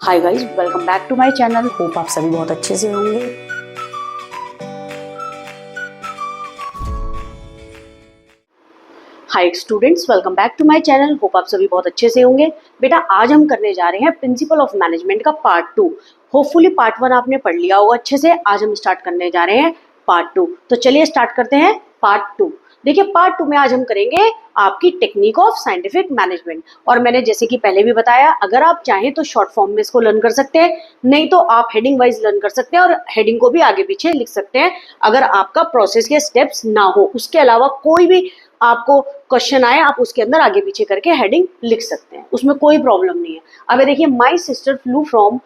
Hi guys, welcome back to my channel. Hope आप सभी बहुत अच्छे से होंगे। Hi students, welcome back to my channel. Hope आप सभी बहुत अच्छे से होंगे। बेटा, आज हम करने जा रहे हैं प्रिंसिपल ऑफ मैनेजमेंट का पार्ट 2। होपफुली पार्ट 1 आपने पढ़ लिया होगा अच्छे से। आज हम स्टार्ट करने जा रहे हैं पार्ट 2। तो चलिए स्टार्ट करते हैं पार्ट 2। देखिए, पार्ट 2 में आज हम करेंगे आपकी टेक्निक ऑफ साइंटिफिक मैनेजमेंट। और मैंने जैसे कि पहले भी बताया, अगर आप चाहें तो शॉर्ट फॉर्म में इसको लर्न कर सकते हैं, नहीं तो आप हेडिंग वाइज लर्न कर सकते हैं और हेडिंग को भी आगे पीछे लिख सकते हैं अगर आपका प्रोसेस के स्टेप्स ना हो। उसके अलावा कोई भी आपको क्वेश्चन आए, आप उसके अंदर आगे पीछे करके हेडिंग लिख सकते हैं, उसमें कोई प्रॉब्लम नहीं है। अब देखिए, my sister flew from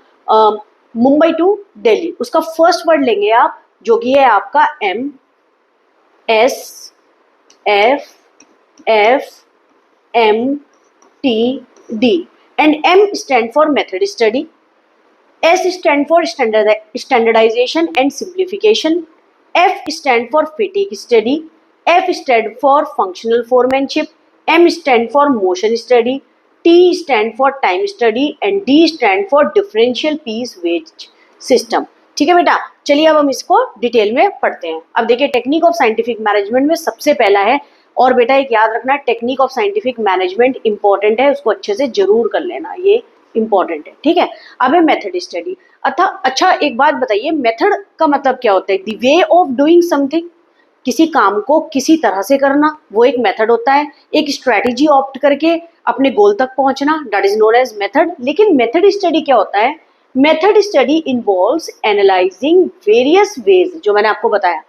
Mumbai to Delhi. उसका फर्स्ट वर्ड लेंगे आप, जो कि है आपका M S F F M T D and M stand for method study, S stand for standardization and simplification, F stand for fatigue study, F stand for functional foremanship, M stand for motion study, T stand for time study and D stand for differential piece weight system। ठीक है बेटा, चलिए अब हम इसको detail में पढ़ते हैं। अब देखिए, टेक्निक ऑफ साइंटिफिक मैनेजमेंट में सबसे पहला है, और बेटा एक याद रखना, technique of scientific management important है, उसको अच्छे से जरूर कर लेना, ये इंपॉर्टेंट है। ठीक है, अब है मेथड स्टडी। अच्छा एक बात बताइए, मेथड का मतलब क्या होता है? The way of doing something, किसी काम को किसी तरह से करना, वो एक मेथड होता है। एक स्ट्रेटेजी ऑप्ट करके अपने गोल तक पहुंचना, that is known as method. लेकिन मेथड स्टडी क्या होता है? Method study involves analysing various ways, जो मैंने आपको बताया,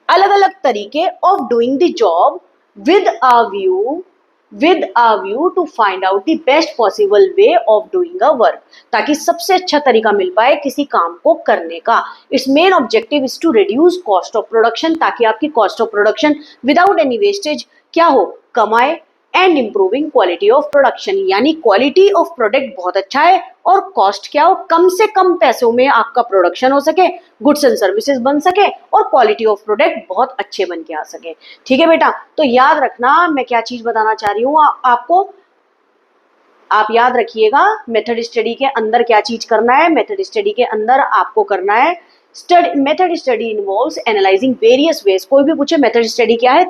अलग अलग तरीके of doing the job with a view to find out the best possible way of doing a work, ताकि सबसे अच्छा तरीका मिल पाए किसी काम को करने का। Its main objective is to reduce cost of production, ताकि आपकी cost of production without any wastage क्या हो, कम आए, and improving quality of production, यानी क्वालिटी ऑफ प्रोडक्ट बहुत अच्छा है और कॉस्ट क्या हो, कम से कम पैसों में आपका प्रोडक्शन हो सके, गुड्स एंड सर्विसेज बन सके और क्वालिटी ऑफ प्रोडक्ट बहुत अच्छे बन के आ सके। ठीक है बेटा, तो याद रखना मैं क्या चीज बताना चाह रही हूँ आपको, आप याद रखिएगा। मेथड स्टडी के अंदर क्या चीज करना है? मेथड स्टडी के अंदर आपको करना है method study involves analysing various veg. कोई भी पूछे मेथड स्टडी क्या है,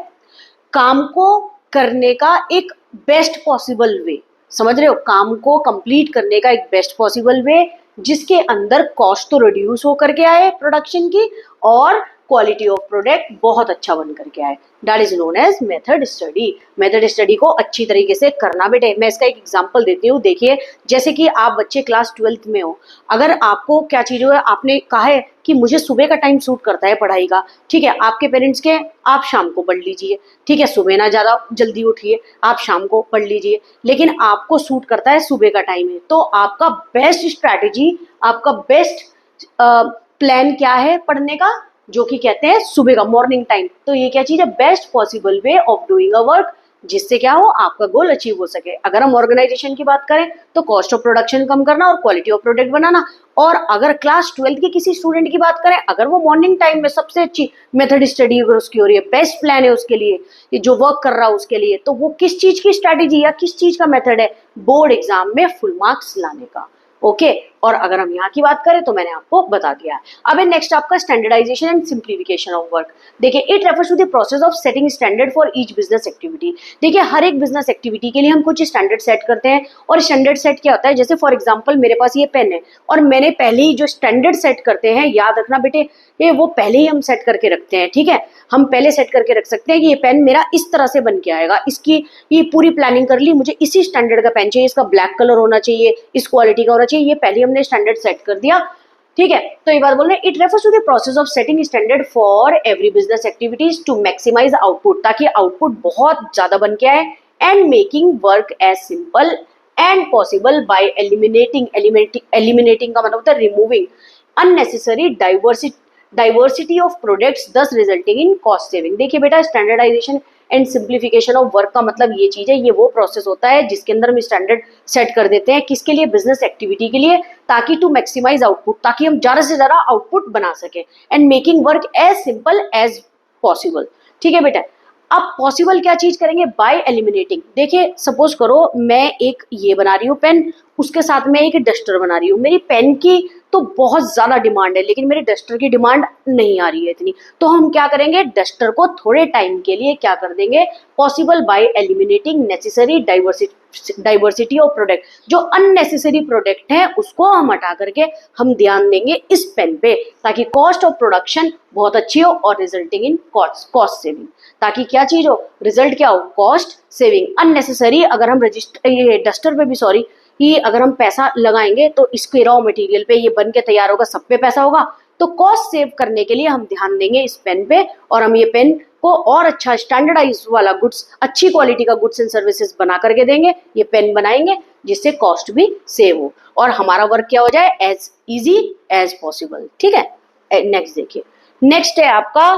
काम को करने का एक बेस्ट पॉसिबल वे, समझ रहे हो, काम को कंप्लीट करने का एक बेस्ट पॉसिबल वे जिसके अंदर कॉस्ट तो रिड्यूस होकर के आए प्रोडक्शन की और क्वालिटी ऑफ प्रोडक्ट बहुत अच्छा बन करके आए, that is known as method study. Method study को अच्छी तरीके से करना बेटे। मैं इसका एक एग्जांपल देती हूँ। देखिए, जैसे कि आप बच्चे क्लास 12th में हो, अगर आपको क्या चीज है, आपने कहा है कि मुझे सुबह का टाइम सूट करता है पढ़ाई का, ठीक है, आपके पेरेंट्स के आप शाम को पढ़ लीजिए, ठीक है, सुबह ना ज्यादा जल्दी उठिए, आप शाम को पढ़ लीजिए, लेकिन आपको सूट करता है सुबह का टाइम है, तो आपका बेस्ट स्ट्रैटेजी, आपका बेस्ट प्लान क्या है पढ़ने का, जो कि कहते हैं सुबह का मॉर्निंग टाइम। तो ये क्या चीज है? Best possible way of doing a work, जिससे क्या हो, आपका गोल अचीव हो सके। अगर हम ऑर्गेनाइजेशन की बात करें तो कॉस्ट ऑफ प्रोडक्शन कम करना और क्वालिटी ऑफ प्रोडक्ट बनाना। और अगर क्लास 12th के किसी स्टूडेंट की बात करें, अगर वो मॉर्निंग टाइम में सबसे अच्छी मेथड स्टडी अगर उसकी हो रही है, बेस्ट प्लान है उसके लिए, ये जो वर्क कर रहा है उसके लिए, तो वो किस चीज की स्ट्रैटेजी या किस चीज का मेथड है? बोर्ड एग्जाम में फुल मार्क्स लाने का। ओके, और अगर हम यहाँ की बात करें तो मैंने आपको बता दिया है। अब है नेक्स्ट आपका standardization and simplification of work. देखिए, it refers to the process of setting standard for each business activity. देखिए, हर एक बिजनेस एक्टिविटी के लिए हम कुछ स्टैंडर्ड सेट करते हैं, और स्टैंडर्ड सेट क्या होता है? जैसे फॉर एग्जांपल मेरे पास ये पेन है और मैंने पहले ही जो स्टैंडर्ड सेट करते हैं, याद रखना बेटे, ये वो पहले ही हम सेट करके रखते हैं। ठीक है, हम पहले सेट करके रख सकते हैं कि ये पेन मेरा इस तरह से बन के आएगा, इसकी ये पूरी प्लानिंग कर ली, मुझे इसी स्टैंडर्ड का पेन चाहिए, इसका ब्लैक कलर होना चाहिए, इस क्वालिटी का होना चाहिए, ये पहले हमने स्टैंडर्ड सेट कर दिया। ठीक है, तो ये बात बोल रहे हैं, it refers to the process of setting standard for every business activities to maximise output, ताकि आउटपुट बहुत ज्यादा बन के आए, and making work as simple and possible by eliminating का मतलब होता है removing unnecessary diversity of products, thus resulting in cost saving. देखिए बेटा, standardisation and simplification of work का मतलब ये चीज है, ये वो प्रोसेस होता है जिसके अंदर हम स्टैंडर्ड सेट कर देते हैं, किसके लिए? बिजनेस एक्टिविटी के लिए, ताकि टू मैक्सिमाइज आउटपुट, ताकि हम ज्यादा से ज्यादा आउटपुट बना सके, and making work as simple as possible. ठीक है बेटा, अब पॉसिबल क्या चीज करेंगे, बाय एलिमिनेटिंग। देखिए सपोज करो मैं एक ये बना रही हूँ पेन, उसके साथ में एक डस्टर बना रही हूँ। मेरी पेन की तो बहुत ज्यादा डिमांड है, लेकिन मेरी डस्टर की डिमांड नहीं आ रही है इतनी, तो हम क्या करेंगे, डस्टर को थोड़े टाइम के लिए क्या कर देंगे, possible by eliminating necessary diversity of product. जो अननेसेसरी प्रोडक्ट है उसको हम हटा करके हम ध्यान देंगे इस पेन पे, ताकि कॉस्ट ऑफ प्रोडक्शन बहुत अच्छी हो और रिजल्टिंग इन कॉस्ट सेविंग। ताकि क्या चीज हो, रिजल्ट क्या हो, कॉस्ट सेविंग। अननेसेसरी अगर हम ये डस्टर पे भी सॉरी कि अगर हम पैसा लगाएंगे तो इसके रॉ मटेरियल पे ये बन के तैयार होगा, सब पे पैसा होगा, तो कॉस्ट सेव करने के लिए हम ध्यान देंगे इस पेन पे, और हम ये पेन को और अच्छा स्टैंडर्डाइज वाला गुड्स, अच्छी क्वालिटी का गुड्स एंड सर्विसेज बना करके देंगे, ये पेन बनाएंगे जिससे कॉस्ट भी सेव हो और हमारा वर्क क्या हो जाए, एज इजी एज पॉसिबल। ठीक है, नेक्स्ट देखिए, नेक्स्ट है आपका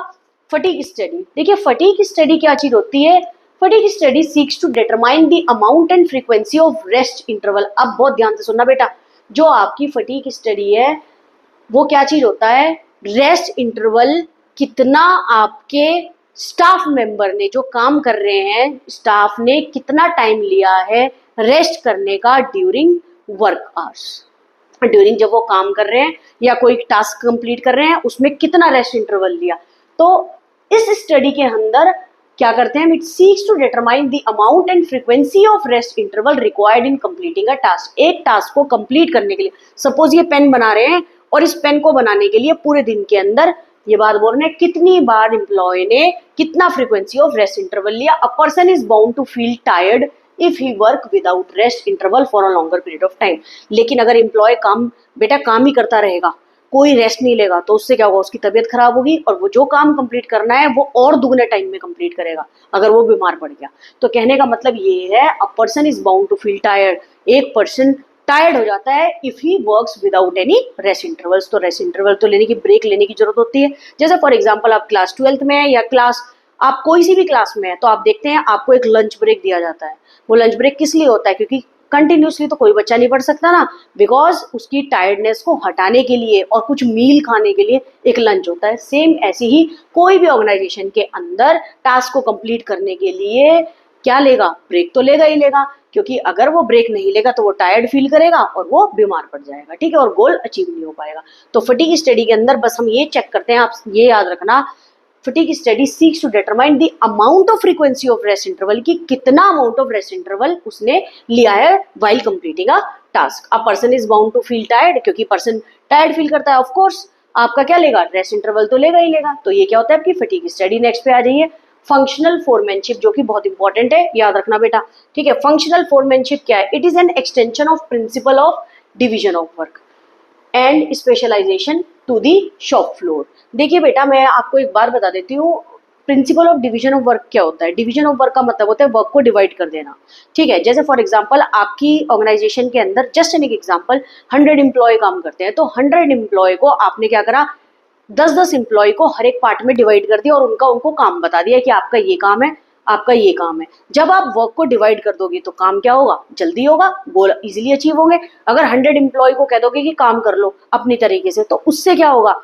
फटीग स्टडी। देखिए फटीग स्टडी क्या चीज होती है, fatigue study seeks to determine the amount and frequency of rest interval. अब बहुत ध्यान से सुनना बेटा, जो आपकी फटीग स्टडी है वो क्या चीज होता है, रेस्ट इंटरवल कितना आपके स्टाफ मेंबर ने, जो काम कर रहे हैं स्टाफ ने कितना टाइम लिया है रेस्ट करने का ड्यूरिंग वर्क आवर्स, ड्यूरिंग जब वो काम कर रहे हैं या कोई टास्क कंप्लीट कर रहे हैं उसमें कितना रेस्ट इंटरवल लिया। तो इस स्टडी के अंदर क्या करते हैं, it seeks to determine the amount and frequency of rest interval required in completing a task. एक टास्क को कंप्लीट करने के लिए, सपोज ये पेन बना रहे हैं और इस पेन को बनाने के लिए पूरे दिन के अंदर ये बात बोल रहे हैं कितनी बार एम्प्लॉय ने कितना फ्रीक्वेंसी ऑफ रेस्ट इंटरवल लिया। A person is bound to feel tired if he work without rest interval for a longer period of time. लेकिन अगर एम्प्लॉय काम ही करता रहेगा, कोई रेस्ट नहीं लेगा, तो उससे क्या होगा, उसकी तबीयत खराब होगी और वो जो काम कंप्लीट करना है वो और दुगने टाइम में कंप्लीट करेगा अगर वो बीमार पड़ गया। तो कहने का मतलब ये है, a person is bound to feel tired, एक पर्सन टायर्ड हो जाता है if he works without any rest intervals. तो रेस्ट इंटरवल तो लेने की, ब्रेक लेने की जरूरत होती है। जैसे फॉर एग्जाम्पल आप क्लास 12th में है या क्लास आप कोई सी भी क्लास में है, तो आप देखते हैं आपको एक लंच ब्रेक दिया जाता है। वो लंच ब्रेक किस लिए होता है, क्योंकि कंटिन्यूसली तो कोई बच्चा नहीं पढ़ सकता ना, बिकॉज उसकी टायर्डनेस को हटाने के लिए और कुछ मील खाने के लिए एक लंच होता है। सेम ऐसे ही कोई भी ऑर्गेनाइजेशन के अंदर टास्क को कंप्लीट करने के लिए क्या लेगा, ब्रेक तो लेगा ही लेगा, क्योंकि अगर वो ब्रेक नहीं लेगा तो वो टायर्ड फील करेगा और वो बीमार पड़ जाएगा। ठीक है, और गोल अचीव नहीं हो पाएगा। तो फटीग स्टडी के अंदर बस हम ये चेक करते हैं, आप ये याद रखना, fatigue study seeks to determine the amount of frequency of rest interval, की कितना अमाउंट ऑफ रेस्ट इंटरवल उसने लिया है while completing a task. A person is bound to feel tired, क्योंकि पर्सन टायर्ड फील करता है, ऑफ कोर्स आपका क्या लेगा, रेस्ट इंटरवल तो लेगा ही लेगा। तो ये क्या होता है आपकी फटीग स्टडी। नेक्स्ट पे आ जाइए, फंक्शनल फोरमैनशिप, जो कि बहुत इंपॉर्टेंट है, याद रखना बेटा। ठीक है, फंक्शनल फोरमैनशिप क्या है, it is an extension of principle of division of work and specialisation to the shop floor. देखिए बेटा, मैं आपको एक बार बता देती हूँ, principle of division of work क्या होता है। डिवीजन ऑफ वर्क का मतलब होता है वर्क को डिवाइड कर देना। ठीक है, जैसे फॉर एग्जांपल आपकी ऑर्गेनाइजेशन के अंदर, जस्ट एन एग्जांपल, 100 एम्प्लॉय काम करते हैं, तो 100 एम्प्लॉय को आपने क्या करा, 10-10 एम्प्लॉय को हर एक पार्ट में डिवाइड कर दिया और उनको काम बता दिया कि आपका ये काम है, आपका ये काम है। जब आप वर्क को डिवाइड कर दोगे तो काम क्या होगा, जल्दी होगा, गोल इजीली अचीव होंगे। अगर 100 एम्प्लॉय को कह दोगे कि काम कर लो अपनी तरीके से, तो उससे क्या होगा,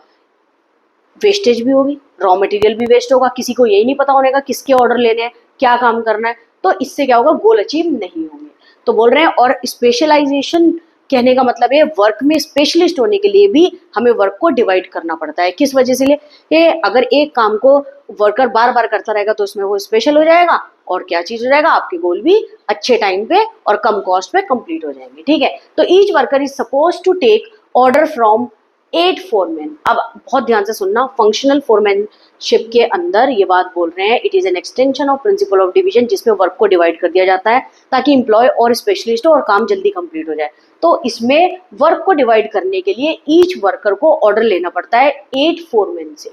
वेस्टेज भी होगी, रॉ मटेरियल भी वेस्ट होगा, किसी को यही नहीं पता होने का किसके ऑर्डर लेने हैं, क्या काम करना है, तो इससे क्या होगा, गोल अचीव नहीं होंगे। तो बोल रहे हैं, और स्पेशलाइजेशन कहने का मतलब है वर्क में स्पेशलिस्ट होने के लिए भी हमें वर्क को डिवाइड करना पड़ता है। किस वजह से लिए, ये अगर एक काम को वर्कर बार बार करता रहेगा तो उसमें वो स्पेशल हो जाएगा, और क्या चीज हो जाएगा, आपके गोल भी अच्छे टाइम पे और कम कॉस्ट पे कंप्लीट हो जाएंगे। ठीक है, तो each worker is suppose to take order from 8 foreman. अब बहुत ध्यान से सुनना, फंक्शनल फोरमैनशिप के अंदर ये बात बोल रहे हैं, it is an extension of principle of division, जिसमें वर्क को डिवाइड कर दिया जाता है ताकि एम्प्लॉय और स्पेशलिस्ट हो और काम जल्दी कंप्लीट हो जाए। तो इसमें वर्क को डिवाइड करने के लिए ईच वर्कर को ऑर्डर लेना पड़ता है 8 फोरमैन से।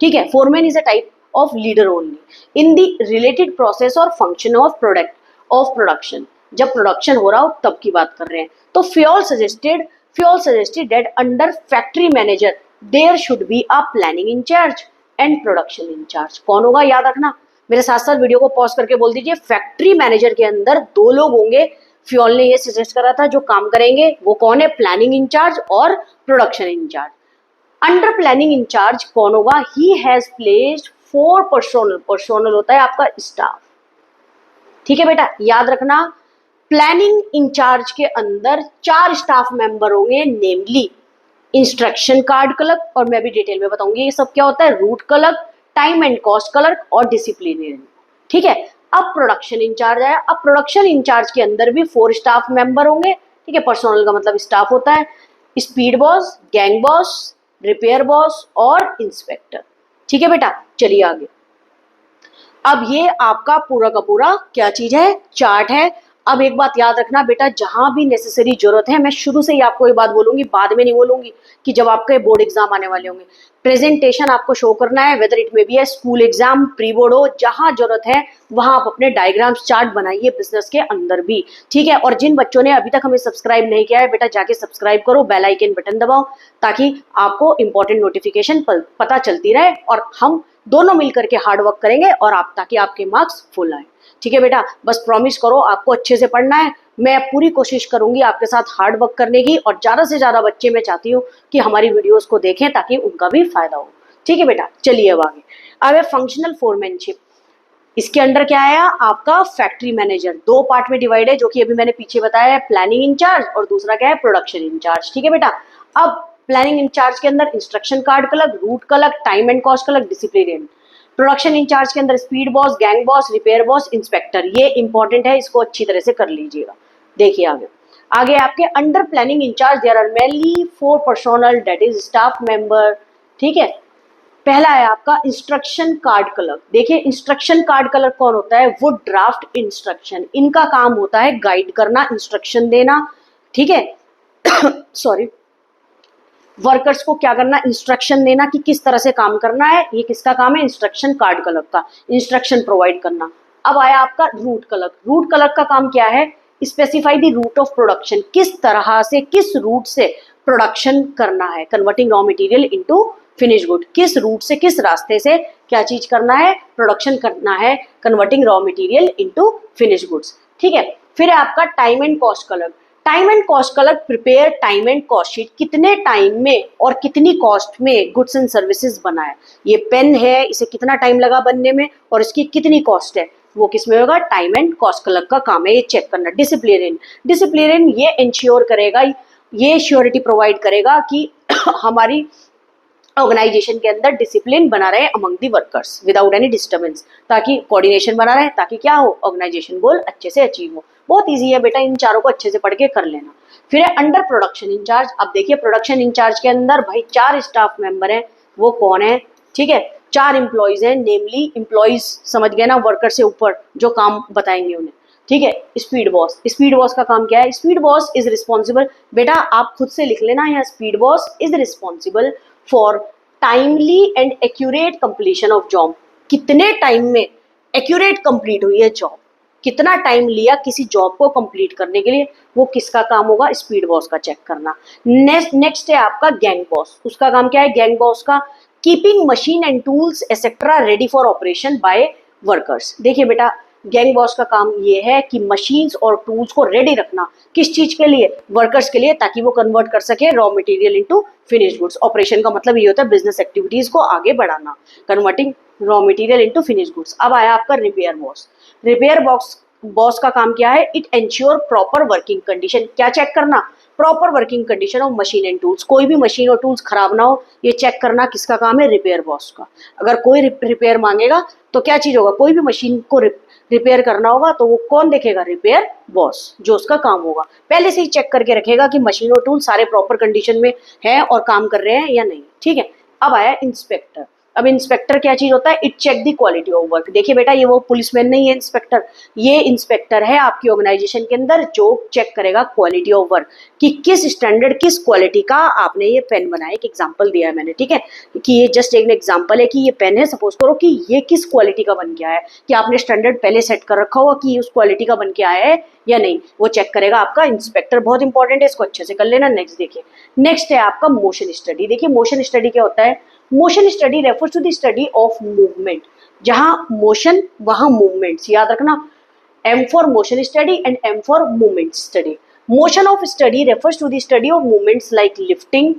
ठीक है, foreman is a type of leader only in the related process और फंक्शन ऑफ प्रोडक्शन। जब प्रोडक्शन हो रहा हो तब की बात कर रहे हैं। तो Fayol suggested that under factory manager there should be a planning in charge and production in charge। कौन होगा, याद रखना, मेरे साथ साथ वीडियो को पॉज करके बोल दीजिए, फैक्ट्री मैनेजर के अंदर 2 लोग होंगे। फ्योल ने ये सजेस्ट करा था जो काम करेंगे वो कौन है, प्लानिंग इंचार्ज और production incharge. Under planning incharge कौन होगा, he has placed 4 personnel, personnel होता है आपका स्टाफ। ठीक है बेटा, याद रखना प्लानिंग इंचार्ज के अंदर 4 स्टाफ मेंबर होंगे, नेमली इंस्ट्रक्शन कार्ड क्लर्क, और मैं भी डिटेल में बताऊंगी ये सब क्या होता है, root clerk, time and cost clerk और डिसिप्लिनरी। ठीक है, अब प्रोडक्शन इंचार्ज आया। अब प्रोडक्शन इंचार्ज के अंदर भी 4 स्टाफ मेंबर होंगे। ठीक है, पर्सोनल का मतलब स्टाफ होता है, speed boss, gang boss, repair boss और इंस्पेक्टर। ठीक है बेटा, चलिए आगे। अब ये आपका पूरा का पूरा क्या चीज है, चार्ट है। अब एक बात याद रखना बेटा, जहां भी नेसेसरी जरूरत है, मैं शुरू से ही आपको ये बात बोलूंगी, बाद में नहीं बोलूंगी कि जब आपके बोर्ड एग्जाम आने वाले होंगे। प्रेजेंटेशन आपको शो करना है, वेदर इट में भी है स्कूल एग्जाम, प्री बोर्ड हो, जहां जरूरत है वहां आप अपने डायग्राम्स चार्ट बनाइए बिजनेस के अंदर भी। ठीक है, और जिन बच्चों ने अभी तक हमें सब्सक्राइब नहीं किया है बेटा, जाके सब्सक्राइब करो, बेल आइकन बटन दबाओ, ताकि आपको इंपॉर्टेंट नोटिफिकेशन पता चलती रहे और हम दोनों मिलकर के हार्ड वर्क करेंगे और आप, ताकि आपके मार्क्स फुल आए। ठीक है बेटा, बस प्रॉमिस करो आपको अच्छे से पढ़ना है, मैं पूरी कोशिश करूंगी आपके साथ हार्ड वर्क करने की, और ज्यादा से ज्यादा बच्चे मैं चाहती हूँ कि हमारी वीडियोस को देखें ताकि उनका भी फायदा हो। ठीक है बेटा, चलिए अब आगे। अब है फंक्शनल फोरमैनशिप। इसके अंदर क्या आया आपका, फैक्ट्री मैनेजर। 2 पार्ट में डिवाइड है, जो कि अभी मैंने पीछे बताया है, प्लानिंग इंचार्ज और दूसरा क्या है, प्रोडक्शन इंचार्ज। ठीक है बेटा, अब प्लानिंग इंचार्ज के अंदर instruction card clerk, route clerk, time and cost clerk, disciplinary. Production incharge के अंदर speed boss, gang boss, repair boss, inspector. ये इंपॉर्टेंट है, इसको अच्छी तरह से कर लीजिएगा। देखिए आगे, आगे आपके under planning incharge there are mainly 4 personnel, that is staff member. ठीक है, पहला है आपका इंस्ट्रक्शन कार्ड क्लर्क। देखिए इंस्ट्रक्शन कार्ड क्लर्क कौन होता है, वो ड्राफ्ट इंस्ट्रक्शन, इनका काम होता है गाइड करना, इंस्ट्रक्शन देना। ठीक है सॉरी, वर्कर्स को क्या करना, इंस्ट्रक्शन देना कि किस तरह से काम करना है। ये किसका काम है, इंस्ट्रक्शन कार्ड क्लर्क का, इंस्ट्रक्शन प्रोवाइड करना। अब आया आपका रूट क्लर्क। रूट क्लर्क का काम क्या है, specify the route of production, किस तरह से, किस रूट से प्रोडक्शन करना है, converting raw material into finish good, किस रूट से, किस रास्ते से क्या चीज करना है, प्रोडक्शन करना है, converting raw material into finish goods. ठीक है, फिर है आपका time and cost clerk. Time and cost clerk prepare time and cost sheet, कितने टाइम में और कितनी कॉस्ट में गुड्स एंड सर्विसेज बना है। ये पेन है, इसे कितना टाइम लगा बनने में और इसकी कितनी कॉस्ट है, वो किस में होगा, टाइम एंड कॉस्ट क्लर्क का काम है ये चेक करना। डिसिप्लिनरी, डिसिप्लिनरी ये इंश्योर करेगा, ये श्योरिटी प्रोवाइड करेगा कि हमारी ऑर्गेनाइजेशन के अंदर डिसिप्लिन बना रहे among the workers without any disturbance, ताकि कोऑर्डिनेशन बना रहे, ताकि क्या हो, ऑर्गेनाइजेशन गोल अच्छे से अचीव हो। बहुत इजी है बेटा, इन चारों को अच्छे से पढ़ के कर लेना। फिर है अंडर प्रोडक्शन इंचार्ज। अब देखिए प्रोडक्शन इंचार्ज के अंदर भाई 4 स्टाफ मेंबर हैं, वो कौन है, ठीक है, 4 एम्प्लॉयज हैं, नेमली एम्प्लॉयज समझ गए ना, वर्कर से ऊपर जो काम बताएंगे उन्हें। ठीक है, स्पीड बॉस। स्पीड बॉस का काम क्या है, स्पीड बॉस इज रिस्पॉन्सिबल, बेटा आप खुद से लिख लेना यहाँ, speed boss is responsible for timely and accurate completion of job. कितने टाइम में एक्यूरेट कंप्लीट हुई है जॉब, कितना टाइम लिया किसी जॉब को कंप्लीट करने के लिए, वो किसका काम होगा, स्पीड बॉस का चेक करना। नेक्स्ट है आपका गैंग बॉस। उसका काम क्या है, गैंग बॉस का keeping machine and tools etcetera ready for operation by workers. देखिए बेटा गैंग बॉस का काम ये है कि मशीन्स और टूल्स को रेडी रखना, किस चीज के लिए, वर्कर्स के लिए, ताकि वो कन्वर्ट कर सके raw material into finish goods. Operation का मतलब ये होता है बिजनेस एक्टिविटीज को आगे बढ़ाना, converting raw material into finish goods. अब आया आपका रिपेयर बॉस। रिपेयर बॉस का काम क्या है, it ensure proper working condition. क्या चेक करना, proper working condition of machine and tools, कोई भी मशीन और टूल्स खराब ना हो, ये चेक करना किसका काम है, रिपेयर बॉस का। अगर कोई रिपेयर मांगेगा तो क्या चीज होगा, कोई भी मशीन को रिपेयर करना होगा तो वो कौन देखेगा, रिपेयर बॉस, जो उसका काम होगा। पहले से ही चेक करके रखेगा कि मशीन और टूल सारे प्रॉपर कंडीशन में है और काम कर रहे हैं या नहीं। ठीक है, अब आया इंस्पेक्टर। अब इंस्पेक्टर क्या चीज होता है, it check the quality of work. देखिए बेटा ये वो पुलिसमैन नहीं है इंस्पेक्टर, ये इंस्पेक्टर है आपकी ऑर्गेनाइजेशन के अंदर जो चेक करेगा क्वालिटी ऑफ वर्क, कि किस स्टैंडर्ड किस क्वालिटी का आपने ये पेन बनाया। एक एग्जांपल दिया है मैंने, ठीक है, कि ये जस्ट एक एग्जांपल है कि ये पेन है, सपोज करो कि ये किस क्वालिटी का बन के आया है, कि आपने स्टैंडर्ड पहले सेट कर रखा होगा कि उस क्वालिटी का बन के आया है या नहीं, वो चेक करेगा आपका इंस्पेक्टर। बहुत इंपॉर्टेंट है, इसको अच्छे से कर लेना। नेक्स्ट देखिए, नेक्स्ट है आपका मोशन स्टडी। देखिए मोशन स्टडी क्या होता है, motion study refers to the study of movement. जहां मोशन वहां मूवमेंट्स, याद रखना, M for motion study and M for movement study. Motion of study refers to the study of movements like lifting,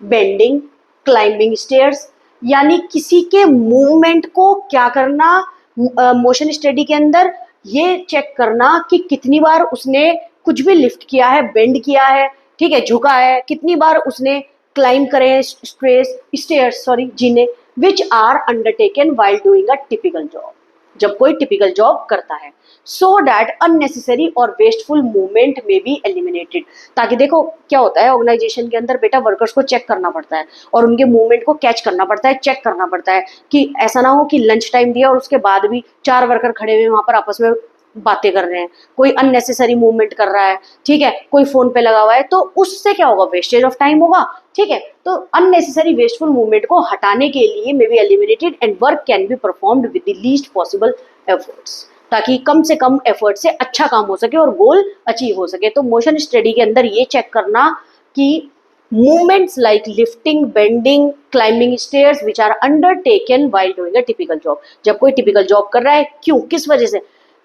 bending, climbing stairs, यानी किसी के movement को क्या करना, मोशन स्टडी के अंदर ये चेक करना कि कितनी बार उसने कुछ भी लिफ्ट किया है, बेंड किया है, ठीक है, झुका है, कितनी बार उसने क्लाइंब करे स्टेयर्स जीने, which are undertaken while doing a typical job, जब कोई टिपिकल जॉब करता है, सो दैट अननेसेसरी और वेस्टफुल मूवमेंट में बी एलिमिनेटेड। ताकि देखो क्या होता है ऑर्गेनाइजेशन के अंदर बेटा, वर्कर्स को चेक करना पड़ता है और उनके मूवमेंट को कैच करना पड़ता है, चेक करना पड़ता है कि ऐसा ना हो कि लंच टाइम दिया और उसके बाद भी 4 वर्कर खड़े हुए वहां पर आपस में बातें कर रहे हैं, कोई अननेसेसरी मूवमेंट कर रहा है, ठीक है, कोई फोन पे लगा हुआ है, तो उससे क्या होगा, वेस्टेज ऑफ टाइम होगा, ठीक है। तो अननेसेसरी वेस्टफुल मूवमेंट को हटाने के लिए may be eliminated and work can be performed with the least possible efforts, ताकि कम से कम एफर्ट से अच्छा काम हो सके और गोल अचीव हो सके। तो मोशन स्टडी के अंदर ये चेक करना कि movements like lifting, bending, climbing stairs which are undertaken while doing a typical job, जब कोई typical job कर रहा है, क्यों, किस वजह से,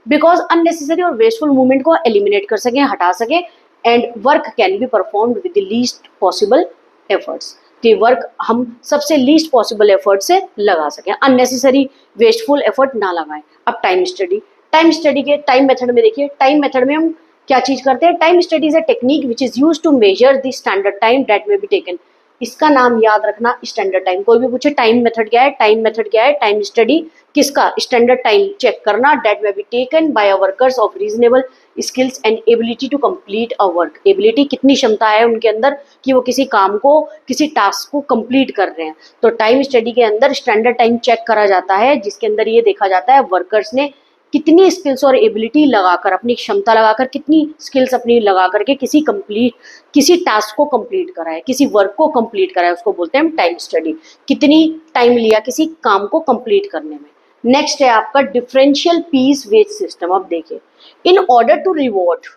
बिकॉज अननेसेसरी और वेस्टफुल मूवमेंट को एलिमिनेट कर सके, हटा सके, and work can be performed with the least possible efforts, कि वर्क हम सबसे लीस्ट पॉसिबल एफर्ट से लगा सके, अननेसेसरी वेस्टफुल एफर्ट ना लगाएं। अब टाइम स्टडी के टाइम मेथड में देखिए, टाइम मेथड में हम क्या चीज करते हैं, time study is a technique which is use to measure the standard time that may be taken. इसका नाम याद रखना, स्टैंडर्ड टाइम। कोई भी पूछे टाइम मेथड क्या है, टाइम मेथड क्या है, टाइम स्टडी किसका, स्टैंडर्ड टाइम चेक करना that may be taken by a workers of reasonable skills and ability to complete a work. Ability, कितनी क्षमता है उनके अंदर कि वो किसी काम को, किसी टास्क को कंप्लीट कर रहे हैं। तो टाइम स्टडी के अंदर स्टैंडर्ड टाइम चेक करा जाता है, जिसके अंदर ये देखा जाता है वर्कर्स ने कितनी स्किल्स और एबिलिटी लगाकर, अपनी क्षमता लगाकर, कितनी स्किल्स अपनी लगा करके किसी टास्क को कंप्लीट करा है, किसी वर्क को कंप्लीट करा है, उसको बोलते हैं हम टाइम स्टडी। कितनी टाइम लिया किसी काम को कंप्लीट करने में। नेक्स्ट है आपका डिफरेंशियल पीस वेज सिस्टम। अब देखिए, इन ऑर्डर टू रिवॉर्ड,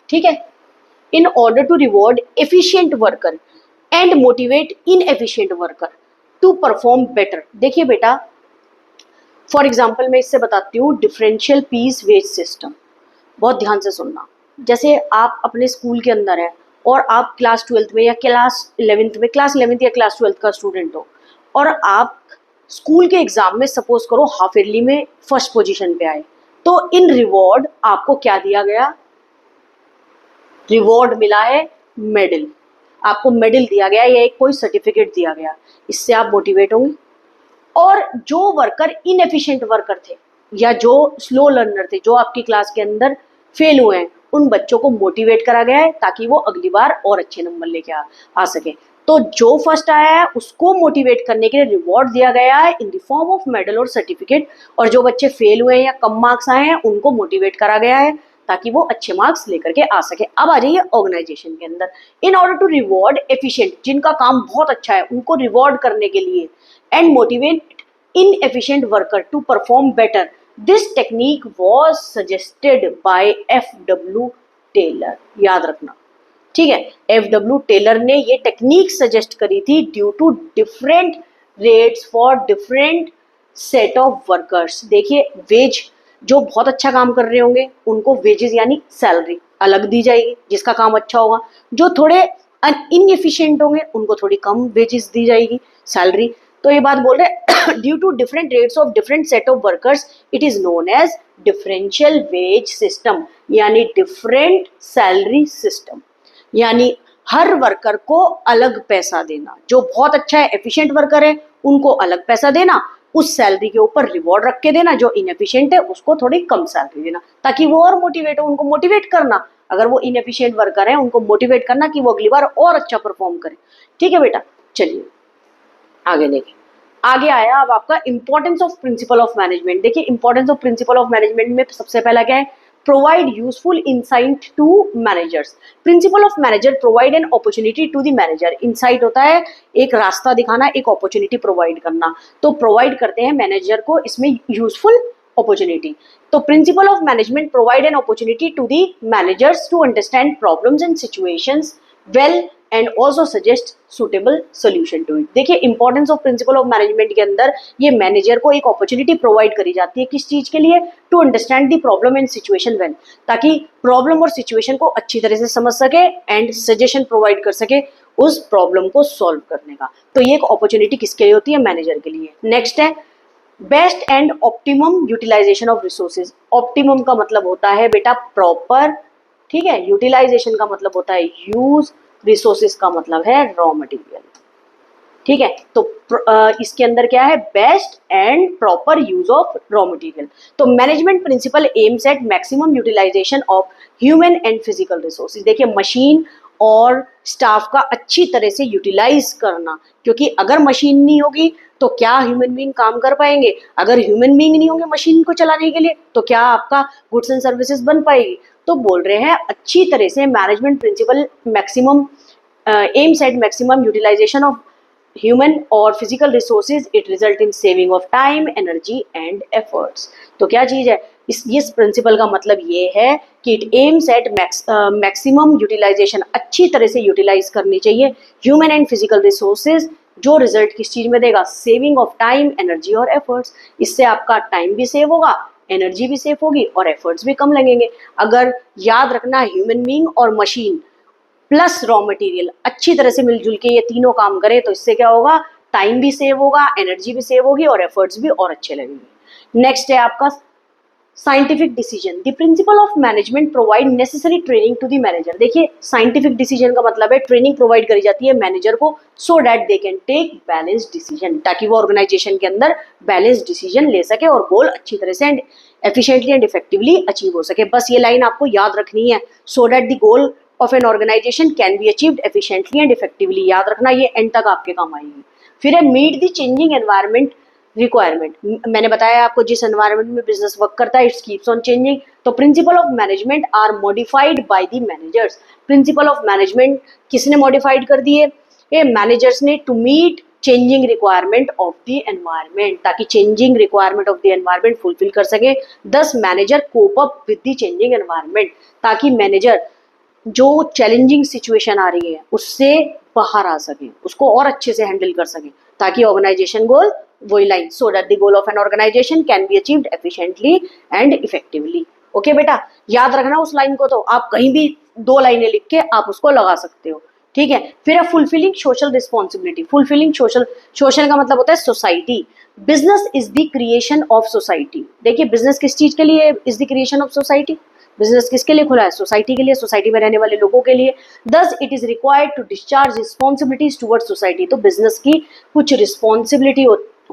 ठीक है, in order to reward efficient worker and motivate inefficient worker to perform better. देखिए बेटा, फॉर एग्जाम्पल मैं इससे बताती हूँ डिफरेंशियल पीस वेज सिस्टम, बहुत ध्यान से सुनना। जैसे आप अपने स्कूल के अंदर हैं और आप क्लास 12th में या क्लास 11th या क्लास 12th का स्टूडेंट हो, और आप स्कूल के एग्जाम में सपोज करो हाफ ईयरली में फर्स्ट पोजीशन पे आए, तो इन रिवॉर्ड आपको क्या दिया गया, रिवॉर्ड मिला है मेडल, आपको मेडल दिया गया या एक कोई सर्टिफिकेट दिया गया, इससे आप मोटिवेट होंगे। और जो वर्कर इनएफिशिएंट वर्कर थे या जो स्लो लर्नर थे, जो आपकी क्लास के अंदर फेल हुए हैं, उन बच्चों को मोटिवेट करा गया है ताकि वो अगली बार और अच्छे नंबर लेके आ सके। तो जो फर्स्ट आया है उसको मोटिवेट करने के लिए रिवॉर्ड दिया गया है in the form of medal और सर्टिफिकेट, और जो बच्चे फेल हुए हैं या कम मार्क्स आए हैं उनको मोटिवेट करा गया है ताकि वो अच्छे मार्क्स लेकर के आ सके। अब आ जाइए ऑर्गेनाइजेशन के अंदर, in order to reward efficient, जिनका काम बहुत अच्छा है उनको रिवॉर्ड करने के लिए, and motivate inefficient worker to perform better. This technique was suggested by F.W. Taylor. याद रखना, ठीक है, F.W. टेलर ने ये टेक्निक सजेस्ट करी थी due to different rates for different set of workers. देखिए, वेज जो बहुत अच्छा काम कर रहे होंगे उनको वेजेस यानी सैलरी अलग दी जाएगी, जिसका काम अच्छा होगा। जो थोड़े इनएफिशिएंट होंगे उनको थोड़ी कम वेजेस दी जाएगी, सैलरी। तो ये बात बोल रहे due to different rates of different set of workers it is known as differential wage system, यानी डिफरेंट सैलरी सिस्टम, यानी हर वर्कर को अलग पैसा देना। जो बहुत अच्छा है, एफिशिएंट वर्कर है, उनको अलग पैसा देना, उस सैलरी के ऊपर रिवॉर्ड रख के देना। जो इनएफिशिएंट है उसको थोड़ी कम सैलरी देना, ताकि वो और मोटिवेट हो, उनको मोटिवेट करना। अगर वो इनएफिशिएंट वर्कर है उनको मोटिवेट करना कि वो अगली बार और अच्छा परफॉर्म करे। ठीक है बेटा, चलिए आगे देखें। आगे आया अब आपका importance of principle of management. देखिए, importance of principle of management में सबसे पहला क्या है, provide useful insight to managers. Principle of manager provide an opportunity to the manager. Insight होता है एक रास्ता दिखाना, एक अपॉर्चुनिटी प्रोवाइड करना। तो प्रोवाइड करते हैं मैनेजर को इसमें यूजफुल अपॉर्चुनिटी। तो principle of management provide an opportunity to the managers to understand problems and situations well and also suggest suitable solution to it. देखिए importance of principle of management के अंदर ये manager को एक opportunity provide करी जाती है, किस चीज के लिए, to understand the problem and situation well, ताकि प्रॉब्लम और सिचुएशन को अच्छी तरह से समझ सके एंड सजेशन प्रोवाइड कर सके उस प्रॉब्लम को सॉल्व करने का। तो ये एक अपॉर्चुनिटी किसके लिए होती है, मैनेजर के लिए। नेक्स्ट है best and optimum utilisation of resources. Optimum का मतलब होता है बेटा प्रॉपर, ठीक है, यूटिलाइजेशन का मतलब होता है यूज, रिसोर्सेज का मतलब है रॉ मटेरियल, ठीक है। तो इसके अंदर क्या है, best and proper use of raw material. तो management principle aims at maximum utilization of human and physical resources. देखिए मशीन और स्टाफ का अच्छी तरह से यूटिलाइज करना, क्योंकि अगर मशीन नहीं होगी तो क्या ह्यूमन बीइंग काम कर पाएंगे, अगर ह्यूमन बीइंग नहीं होंगे मशीन को चलाने के लिए तो क्या आपका गुड्स एंड सर्विसेज बन पाएगी। तो बोल रहे हैं अच्छी तरह से management principle maximum aims at maximum utilization of human और physical resources, it result in saving of time, energy and efforts. तो क्या चीज है, इस प्रिंसिपल का मतलब ये है कि it aims at maximum utilisation, अच्छी तरह से यूटिलाइज करनी चाहिए ह्यूमन एंड फिजिकल रिसोर्सेज, जो रिजल्ट किस चीज में देगा, सेविंग ऑफ टाइम, एनर्जी और एफर्ट्स। इससे आपका टाइम भी सेव होगा, एनर्जी भी सेव होगी और एफर्ट्स भी कम लगेंगे। अगर याद रखना ह्यूमन बीइंग और मशीन प्लस रॉ मटेरियल अच्छी तरह से मिलजुल के ये तीनों काम करें तो इससे क्या होगा, टाइम भी सेव होगा, एनर्जी भी सेव होगी और एफर्ट्स भी और अच्छे लगेंगे। नेक्स्ट है आपका scientific decision. The principle of management provide necessary training to the manager. देखिए साइंटिफिक डिसीजन का मतलब है ट्रेनिंग प्रोवाइड करी जाती है मैनेजर को, so that they can take balance decision, ताकि वो ऑर्गेनाइजेशन के अंदर बैलेंस डिसीजन ले सके और गोल अच्छी तरह से and efficiently and effectively achieve हो सके। बस ये लाइन आपको याद रखनी है, so that the goal of an organisation can be achieved efficiently and effectively. याद रखना, ये एंड तक आपके काम आएगी। फिर है meet the changing environment requirement. मैंने बताया आपको जिस एनवायरनमेंट में बिजनेस वर्क करता है इट्स कीप्स ऑन चेंजिंग। तो principle of management are modified by the managers. Principle of management किसने मॉडिफाइड कर दिए, ये मैनेजर्स ने, to meet changing requirement of the environment, ताकि changing requirement of the environment fulfil कर सके। Thus manager cope up with the changing environment, ताकि manager जो चैलेंजिंग सिचुएशन आ रही है उससे बाहर आ सके, उसको और अच्छे से हैंडल कर सके, ताकि ऑर्गेनाइजेशन गोल, वही line, so that the goal of an organisation can be achieved efficiently and effectively. Okay बेटा, याद रखना उस लाइन को, तो आप कहीं भी दो लाइनें लिख के आप उसको लगा सकते हो, ठीक है। फिर है fulfilling social responsibility. Fulfilling social का मतलब होता है society. Business is the creation of society. देखिए बिजनेस किस चीज के लिए is the creation of society, business किसके लिए खुला है, सोसाइटी के लिए, सोसाइटी में रहने वाले लोगों के लिए। Thus it is required to discharge responsibilities towards society. तो बिजनेस की कुछ रिस्पॉन्सिबिलिटी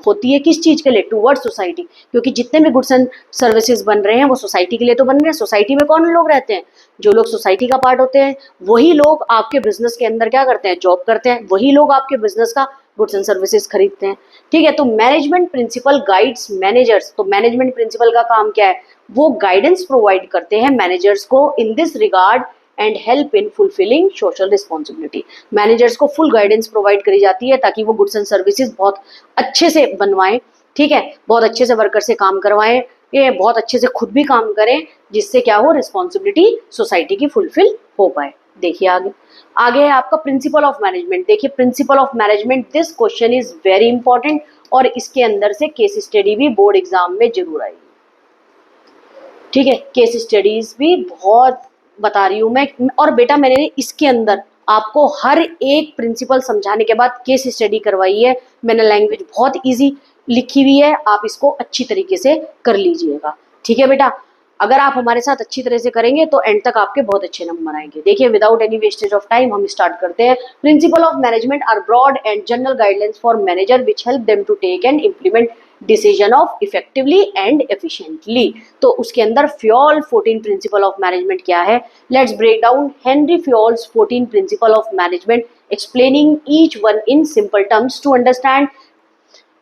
होती है किस चीज के लिए, टुवर्ड्स सोसाइटी, क्योंकि जितने भी गुड्स एंड सर्विसेज बन रहे हैं वो सोसाइटी के लिए तो बन रहे हैं। सोसाइटी में कौन लोग रहते हैं, जो लोग सोसाइटी का पार्ट होते हैं वही लोग आपके बिजनेस के अंदर क्या करते हैं, जॉब करते हैं, वही लोग आपके बिजनेस का गुड्स एंड सर्विसेज खरीदते हैं, ठीक है। तो मैनेजमेंट प्रिंसिपल गाइड्स मैनेजर्स। तो मैनेजमेंट प्रिंसिपल का काम क्या है, वो गाइडेंस प्रोवाइड करते हैं मैनेजर्स को in this regard and help in fulfilling social responsibility. Managers को फुल गाइडेंस प्रोवाइड करी जाती है ताकि वो गुड्स एंड सर्विसेज बहुत अच्छे से बनवाएं, ठीक है, बहुत अच्छे से वर्कर से काम करवाएं, ये बहुत अच्छे से खुद भी काम करें, जिससे क्या हो, रिस्पॉन्सिबिलिटी सोसाइटी की फुलफिल हो पाए। देखिए आगे आगे है आपका प्रिंसिपल ऑफ मैनेजमेंट। देखिए principal of management, this question is very important और इसके अंदर से केस स्टडी भी बोर्ड एग्जाम में जरूर आएगी, ठीक है। केस स्टडीज भी बहुत बता रही हूँ मैं, और बेटा मैंने इसके अंदर आपको हर एक प्रिंसिपल समझाने के बाद केस स्टडी करवाई है। मैंने लैंग्वेज बहुत इजी लिखी हुई है, आप इसको अच्छी तरीके से कर लीजिएगा, ठीक है बेटा। अगर आप हमारे साथ अच्छी तरह से करेंगे तो एंड तक आपके बहुत अच्छे नंबर आएंगे। देखिए without any wastage of time हम स्टार्ट करते हैं। Principle of management are broad and general guidelines for manager which help them to take and implement decision of effectively and efficiently. तो उसके अंदर फ्योल 14 प्रिंसिपल ऑफ मैनेजमेंट क्या है, let's break down Henry Fayol's 14 principle of management, explaining each one in simple terms to understand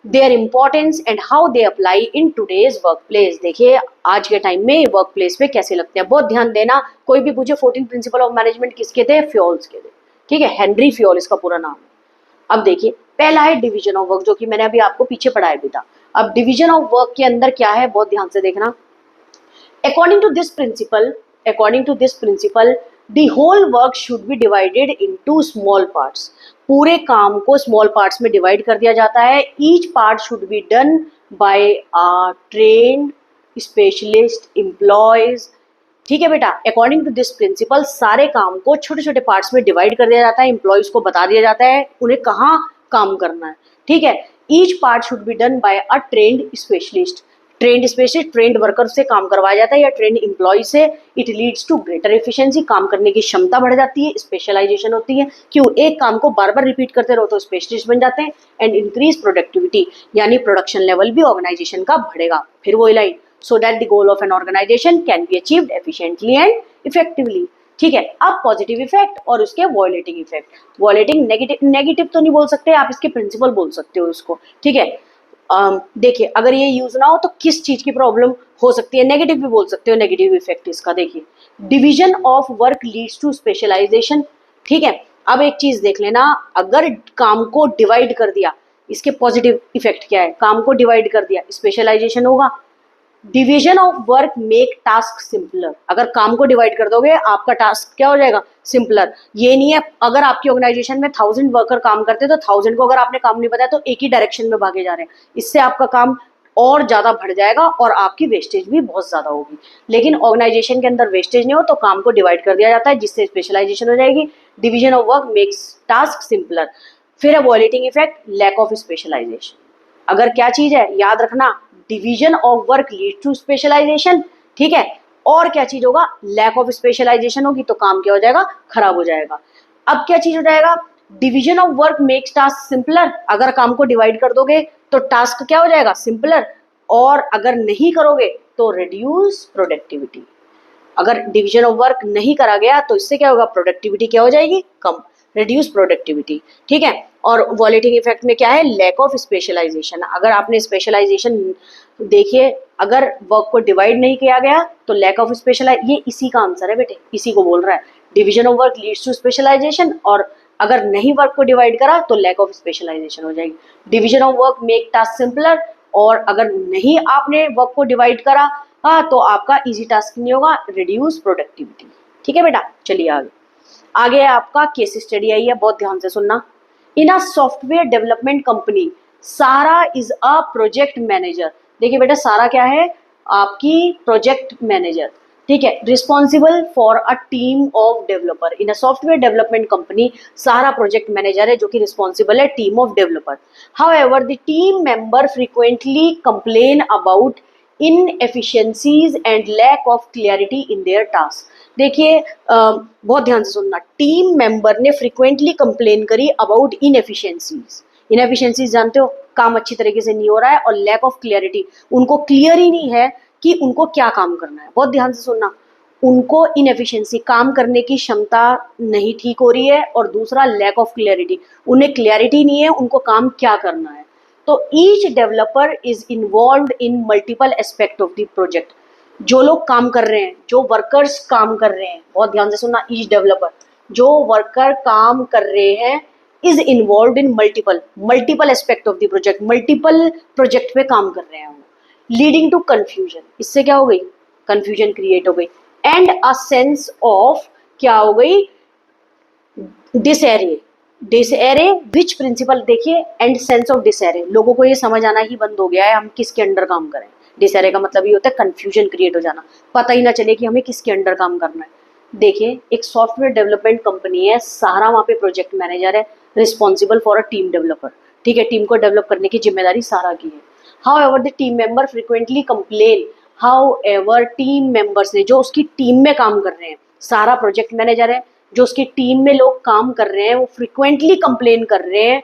their importance and how they apply in today's workplace। देखिए आज के time में work place पे कैसे लगते हैं, बहुत ध्यान देना। कोई भी पूछे 14 प्रिंसिपल ऑफ मैनेजमेंट किसके थे, फ्योल्स के थे, ठीक है, हेनरी फ्योल इसका पूरा नाम है। अब देखिए पहला है डिवीजन ऑफ वर्क, जो कि मैंने अभी आपको पीछे पढ़ाया भी था। अब डिवीजन ऑफ वर्क के अंदर क्या है, बहुत ध्यान से देखना। According to this principle the whole work should be divided into small parts, पूरे काम को स्मॉल पार्ट्स में डिवाइड कर दिया जाता है। Each part should be done by a trained specialist employees. ठीक है बेटा, अकॉर्डिंग टू दिस प्रिंसिपल सारे काम को छोटे छोटे पार्ट्स में डिवाइड कर दिया जाता है, एम्प्लॉयज को बता दिया जाता है उन्हें कहाँ काम करना है। ठीक है, each part should be done by a trained specialist, trained specialist trained worker से काम करवाया जाता है या ट्रेंड एम्प्लॉय से। It leads to greater efficiency, काम करने की क्षमता बढ़ जाती है, स्पेशलाइजेशन होती है। क्यों, एक काम को बार बार रिपीट करते रहो तो स्पेशलिस्ट बन जाते हैं। एंड इंक्रीज प्रोडक्टिविटी, यानी प्रोडक्शन लेवल भी ऑर्गेनाइजेशन का बढ़ेगा। फिर वही line, so that the goal of an organisation can be achieved efficiently and effectively. ठीक है, अब पॉजिटिव इफेक्ट और उसके violating effect. Violating negative, negative तो नहीं बोल सकते आप, इसके प्रिंसिपल बोल सकते हो उसको। ठीक है, देखिए अगर ये यूज ना हो तो किस चीज की प्रॉब्लम हो सकती है, नेगेटिव भी बोल सकते हो। नेगेटिव इफेक्ट इसका देखिए, division of work leads to specialisation. ठीक है, अब एक चीज देख लेना, अगर काम को डिवाइड कर दिया, इसके पॉजिटिव इफेक्ट क्या है, काम को डिवाइड कर दिया स्पेशलाइजेशन होगा। Division of work make task simpler, अगर काम को डिवाइड कर दोगे आपका टास्क क्या हो जाएगा, सिंपलर। ये नहीं है अगर आपकी ऑर्गेनाइजेशन में 1000 वर्कर काम करते हैं तो 1000 को अगर आपने काम नहीं बताया तो एक ही डायरेक्शन में भागे जा रहे हैं, इससे आपका काम और ज्यादा बढ़ जाएगा और आपकी वेस्टेज भी बहुत ज्यादा होगी। लेकिन ऑर्गेनाइजेशन के अंदर वेस्टेज नहीं हो तो काम को डिवाइड कर दिया जाता है जिससे स्पेशलाइजेशन हो जाएगी। Division of work makes task simpler. फिर है violating effect, lack of specialisation. अगर क्या चीज है याद रखना, division of work lead to specialisation. ठीक है, और क्या चीज होगा, लैक ऑफ स्पेशलाइजेशन होगी तो काम क्या हो जाएगा, खराब हो जाएगा। अब क्या चीज हो जाएगा, division of work makes task simpler, अगर काम को डिवाइड कर दोगे तो टास्क क्या हो जाएगा, सिंपलर। और अगर नहीं करोगे तो रिड्यूस प्रोडक्टिविटी, अगर डिवीजन ऑफ वर्क नहीं करा गया तो इससे क्या होगा, प्रोडक्टिविटी क्या हो जाएगी, कम, रिड्यूस प्रोडक्टिविटी। ठीक है, और वॉलेटिंग इफेक्ट में क्या है, लैक ऑफ स्पेशलाइजेशन। अगर आपने स्पेशलाइजेशन देखिए, अगर वर्क को डिवाइड नहीं किया गया तो लैक ऑफ स्पेशलाइज, ये इसी का आंसर है बेटे, इसी को बोल रहा है। Division of work leads to specialisation, और अगर नहीं वर्क को डिवाइड करा तो लैक ऑफ स्पेशलाइजेशन हो जाएगी। Division of work make task simpler, और अगर नहीं आपने वर्क को डिवाइड करा तो आपका इजी टास्क नहीं होगा, रिड्यूस प्रोडक्टिविटी। ठीक है बेटा, चलिए आगे। आगे आपका केस स्टडी आई है, बहुत ध्यान से सुनना। इन अ सॉफ्टवेयर डेवलपमेंट कंपनी सारा इज अ प्रोजेक्ट मैनेजर। देखिए बेटा, सारा क्या है, आपकी प्रोजेक्ट मैनेजर। ठीक है, responsible for a team of developer. In a software development company सारा प्रोजेक्ट मैनेजर है जो कि रिस्पॉन्सिबल है team of developer. However the team member frequently complain about inefficiencies and lack of clarity in their task. देखिए बहुत ध्यान से सुनना, टीम मेंबर ने फ्रीक्वेंटली कंप्लेन करी अबाउट इनएफिशिएंसीज। इनएफिशिएंसीज जानते हो, काम अच्छी तरीके से नहीं हो रहा है, और लैक ऑफ क्लियरिटी, उनको क्लियर ही नहीं है कि उनको क्या काम करना है। बहुत ध्यान से सुनना, उनको इनएफिशिएंसी, काम करने की क्षमता नहीं ठीक हो रही है, और दूसरा लैक ऑफ क्लियरिटी, उन्हें क्लियरिटी नहीं है उनको काम क्या करना है। तो each developer is involve in multiple aspect of the project. जो लोग काम कर रहे हैं, जो वर्कर्स काम कर रहे हैं, बहुत ध्यान से सुनना, ईच डेवलपर, जो वर्कर काम कर रहे हैं, is involve in multiple aspect of the project, multiple project पे काम कर रहे हैं वो। लीडिंग टू कंफ्यूजन, इससे क्या हो गई, कंफ्यूजन क्रिएट हो गई। एंड अ सेंस ऑफ, क्या हो गई, डिसएरे। डिसएरे विच प्रिंसिपल, देखिए, एंड सेंस ऑफ डिसएरे, लोगों को ये समझ आना ही बंद हो गया है हम किसके अंडर काम करें। डिसएरे का मतलब ये होता है कंफ्यूजन क्रिएट हो जाना, पता ही ना चले कि हमें किसके अंडर काम करना है। देखिए, एक सॉफ्टवेयर डेवलपमेंट कंपनी है, सारा वहाँ पे प्रोजेक्ट मैनेजर है, responsible for a team developer. ठीक है, टीम को डेवलप करने की जिम्मेदारी सारा की है। How ever the team member frequently complain, how ever team members ने, जो उसकी टीम में काम कर रहे हैं, सारा प्रोजेक्ट मैनेजर है, जो उसकी टीम में लोग काम कर रहे हैं वो फ्रिक्वेंटली कंप्लेन कर रहे हैं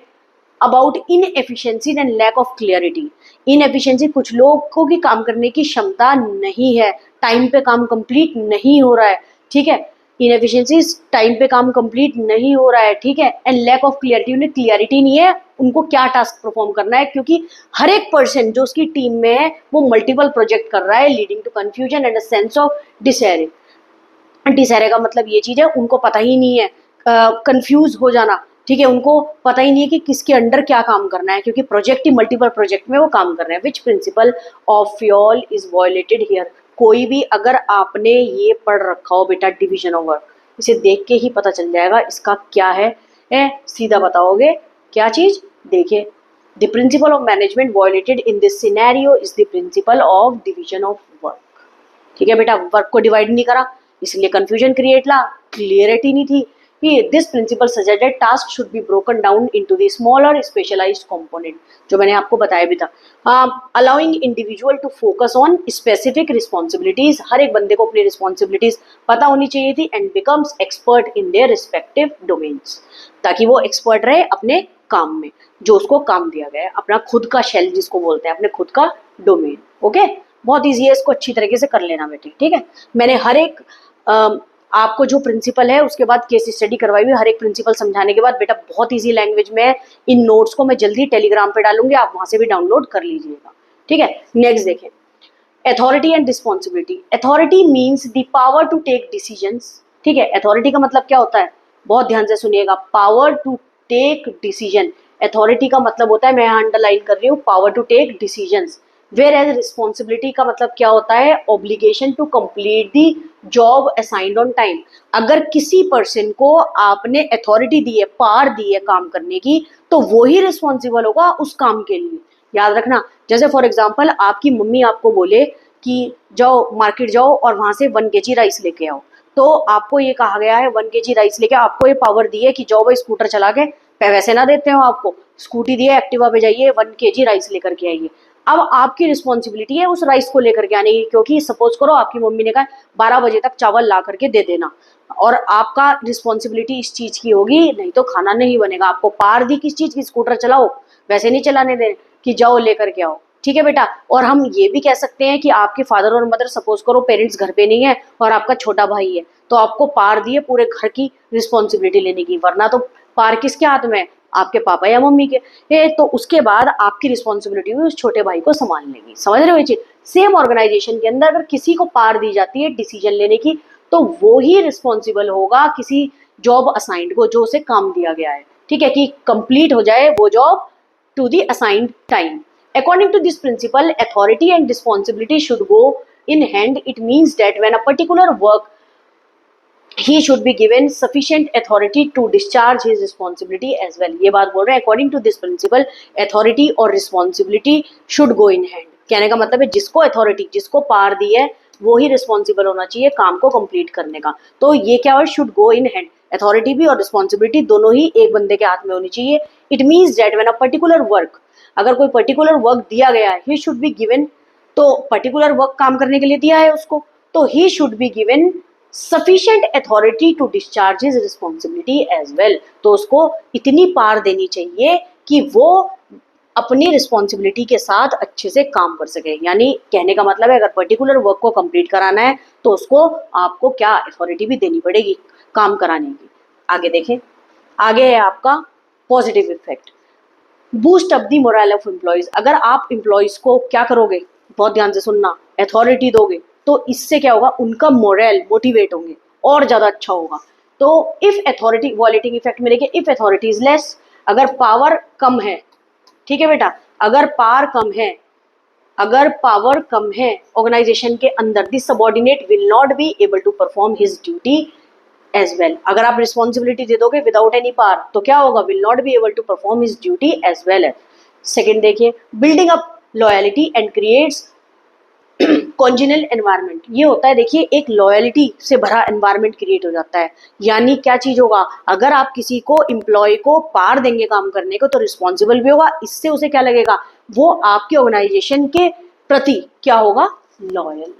about inefficiency and lack of clarity. Inefficiency, कुछ लोगों की काम करने की क्षमता नहीं है, टाइम पे काम कंप्लीट नहीं हो रहा है। ठीक है, इनएफिशिएंसी, टाइम पे काम कंप्लीट नहीं हो रहा है। ठीक है, एंड लैक ऑफ क्लियरिटी, उन्हें क्लियरिटी नहीं है उनको क्या टास्क परफॉर्म करना है, क्योंकि हर एक पर्सन जो उसकी टीम में है वो मल्टीपल प्रोजेक्ट कर रहा है, leading to confusion and a sense of disarray. Disarray का मतलब ये चीज है, उनको पता ही नहीं है, कंफ्यूज हो जाना। ठीक है, उनको पता ही नहीं है कि किसके अंडर क्या काम करना है, क्योंकि प्रोजेक्ट ही मल्टीपल प्रोजेक्ट में वो काम कर रहे हैं। विच principle of Fayol is violated here, कोई भी अगर आपने ये पढ़ रखा हो बेटा, डिवीजन ऑफ वर्क, इसे देख के ही पता चल जाएगा इसका क्या है, सीधा बताओगे क्या चीज। देखिए, the principle of management violated in this scenario is the principle of division of work. ठीक है बेटा, वर्क को डिवाइड नहीं करा इसलिए कंफ्यूजन क्रिएट ला, क्लियरिटी नहीं थी। This principle suggested task should be broken down into the smaller specialized component, जो मैंने आपको बताया भी था। Allowing individual to focus on specific responsibilities, हर एक बंदे को अपनी रिस्पॉन्सिबिलिटीज पता होनी चाहिए थी, and becomes expert in their respective domains, ताकि वो एक्सपर्ट रहे अपने काम में, जो उसको काम दिया गया है, अपना खुद का शेल जिसको बोलते हैं, अपने खुद का डोमेन। ओके, बहुत ईजी है, इसको अच्छी तरीके से कर लेना बेटे। ठीक है, मैंने हर एक आपको जो प्रिंसिपल है उसके बाद केस स्टडी करवाई हुई, हर एक प्रिंसिपल समझाने के बाद बेटा बहुत ईजी लैंग्वेज में इन नोट्स को मैं जल्दी टेलीग्राम पे डालूंगी, आप वहां से भी डाउनलोड कर लीजिएगा। ठीक है, नेक्स्ट देखें, authority and responsibility. Authority means the power to take decisions. ठीक है, अथॉरिटी का मतलब क्या होता है, बहुत ध्यान से सुनिएगा, power to take decision. Authority का मतलब होता है, मैं यहाँ अंडरलाइन कर रही हूँ, power to take decisions. Whereas responsibility का मतलब क्या होता है, obligation to complete the job assigned on time. अगर किसी पर्सन को आपने अथॉरिटी दी है, पावर दी है काम करने की, तो वो ही रिस्पॉन्सिबल होगा उस काम के लिए, याद रखना। जैसे फॉर एग्जाम्पल आपकी मम्मी आपको बोले कि जाओ मार्केट जाओ और वहां से 1 kg राइस लेके आओ, तो आपको ये कहा गया है 1 kg राइस लेके, आपको ये पावर दी है कि जाओ भाई स्कूटर चला के, वैसे ना देते हो आपको, स्कूटी दी है एक्टिवा पे जाइए 1 kg राइस लेकर के आइए। अब आपकी रिस्पॉन्सिबिलिटी है उस राइस को लेकर के आने की, क्योंकि सपोज करो आपकी मम्मी ने कहा 12 बजे तक चावल ला करके दे देना, और आपका रिस्पॉन्सिबिलिटी इस चीज की होगी, नहीं तो खाना नहीं बनेगा। आपको पार दी किस चीज की, स्कूटर चलाओ, वैसे नहीं चलाने दें कि जाओ लेकर के आओ। ठीक है बेटा, और हम ये भी कह सकते हैं कि आपके फादर और मदर, सपोज करो पेरेंट्स घर पे नहीं है और आपका छोटा भाई है, तो आपको पार दिए पूरे घर की रिस्पॉन्सिबिलिटी लेने की, वरना तो पार किसके हाथ में है, आपके पापा या मम्मी के। तो उसके बाद आपकी रिस्पॉन्सिबिलिटी उस छोटे भाई को संभालने की। समझ रहे हो ये चीज। सेम ऑर्गेनाइजेशन के अंदर अगर किसी को पार दी जाती है डिसीजन लेने की, तो वो ही रिस्पॉन्सिबल होगा किसी जॉब असाइंड को, जो उसे काम दिया गया है। ठीक है, कि कंप्लीट हो जाए वो job to the assigned time. According to this principle, authority and responsibility should go in hand. It means that when a particular work, he should be given sufficient authority to discharge his responsibility as well. ये बात बोल रहे हैं, according to this principle, authority और responsibility should go in hand. कहने का मतलब है जिसको authority, जिसको पावर दी है, वो ही रिस्पॉन्सिबल होना चाहिए काम को कंप्लीट करने का। तो ये क्या है, should go in hand, authority भी और रिस्पॉन्सिबिलिटी दोनों ही एक बंदे के हाथ में होनी चाहिए। It means that when a particular work, अगर कोई पर्टिकुलर वर्क दिया गया है, ही शुड बी गिवन, तो पर्टिकुलर वर्क काम करने के लिए दिया है उसको, तो he should be given sufficient authority to discharge his responsibility as well. तो उसको इतनी पावर देनी चाहिए कि वो अपनी रिस्पॉन्सिबिलिटी के साथ अच्छे से काम कर सके। यानी कहने का मतलब है, अगर पर्टिकुलर वर्क को कंप्लीट कराना है तो उसको आपको क्या अथॉरिटी भी देनी पड़ेगी काम कराने की। आगे देखें, आगे है आपका positive effect, boost up the moral of employees. अगर आप एम्प्लॉयज को क्या करोगे, बहुत ध्यान से सुनना, अथॉरिटी दोगे, तो इससे क्या होगा, उनका मोरल मोटिवेट होंगे और ज्यादा अच्छा होगा। तो इफ अथॉरिटी, वॉलेटिंग इफेक्ट में देखिए, इफ अथॉरिटी इज लेस, अगर पावर कम है, ठीक है बेटा, अगर पावर कम है, अगर पावर कम है ऑर्गेनाइजेशन के अंदर, this subordinate will not be able to perform his duty as well. अगर आप रिस्पॉन्सिबिलिटी दे दोगे विदाउट एनी पावर, तो क्या होगा, will not be able to perform his duty as well. Second देखिए, building up loyalty and creates congenial environment. ये होता है, देखिए, एक लॉयलिटी से भरा एनवायरनमेंट क्रिएट हो जाता है। यानी क्या चीज होगा, अगर आप किसी को एम्प्लॉय को पार देंगे काम करने को, तो रिस्पॉन्सिबल भी होगा, इससे उसे क्या लगेगा, वो आपके ऑर्गेनाइजेशन के प्रति क्या होगा, लॉयल।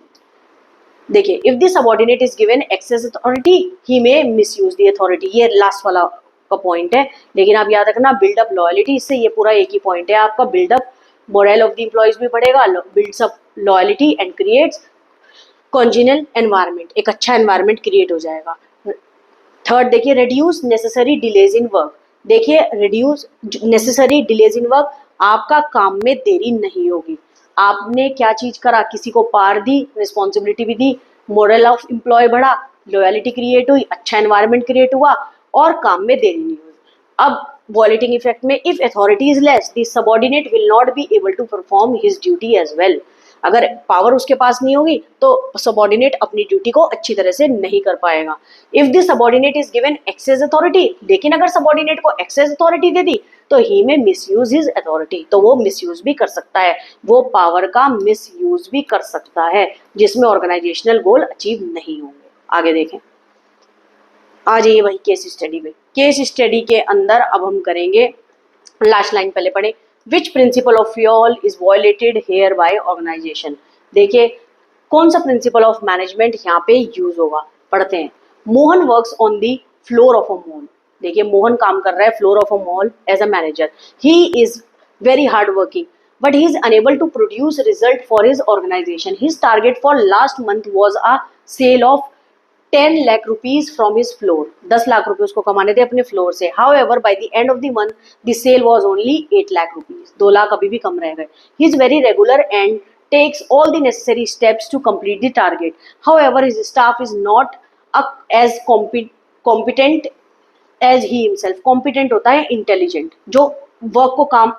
देखिए, if the subordinate is given excess authority, he may misuse the authority. ये लास्ट वाला का पॉइंट है, लेकिन आप याद रखना, बिल्डअप लॉयलिटी, इससे ये पूरा एक ही पॉइंट है आपका, build up morale of the employees भी बढ़ेगा, builds up loyalty and creates congenial environment, एक अच्छा एनवायरनमेंट क्रिएट हो जाएगा। थर्ड देखिए, reduce necessary delays in work. देखिए, reduce necessary delays in work, आपका काम में देरी नहीं होगी। आपने क्या चीज करा, किसी को पार दी, रिस्पॉन्सिबिलिटी भी दी, मोरल ऑफ एम्प्लॉय बढ़ा, लॉयलिटी क्रिएट हुई, अच्छा एनवायरनमेंट क्रिएट हुआ, और काम में देरी नहीं हुई। अब वॉलेटिंग इफेक्ट में, if authority is less, the subordinate will not be able to perform his duty as well. अगर पावर उसके पास नहीं होगी तो सबॉर्डिनेट अपनी ड्यूटी को अच्छी तरह से नहीं कर पाएगा। If the subordinate is given excess authority, लेकिन अगर सबॉर्डिनेट को एक्सेस अथॉरिटी दे दी तो ही में मिसयूज हिज अथॉरिटी, तो वो मिसयूज भी कर सकता है, वो पावर का मिसयूज भी कर सकता है, जिसमें ऑर्गेनाइजेशनल गोल अचीव नहीं होंगे। आगे देखें, आ जाइए भाई केस स्टडी में। केस स्टडी के अंदर अब हम करेंगे, लास्ट लाइन पहले पढ़े, which principle of Fayol is violated here by organisation. देखिए कौन सा प्रिंसिपल ऑफ मैनेजमेंट यहाँ पे यूज होगा, पढ़ते हैं। Mohan works on the floor of a mall. देखिए मोहन काम कर रहा है floor of a mall as a manager. He is very hard working but he is unable to produce result for his organization. His target for last month was a sale of 10 lakh rupees from his floor. 10 lakh रुपए उसको कमाने थे अपने floor से। However, by the end of the month, the sale was only 8 lakh rupees. 2 lakh अभी भी कम रह गए। He is very regular and takes all the necessary steps to complete the target. However, his staff is not as competent as he himself. Competent होता है intelligent, जो work को काम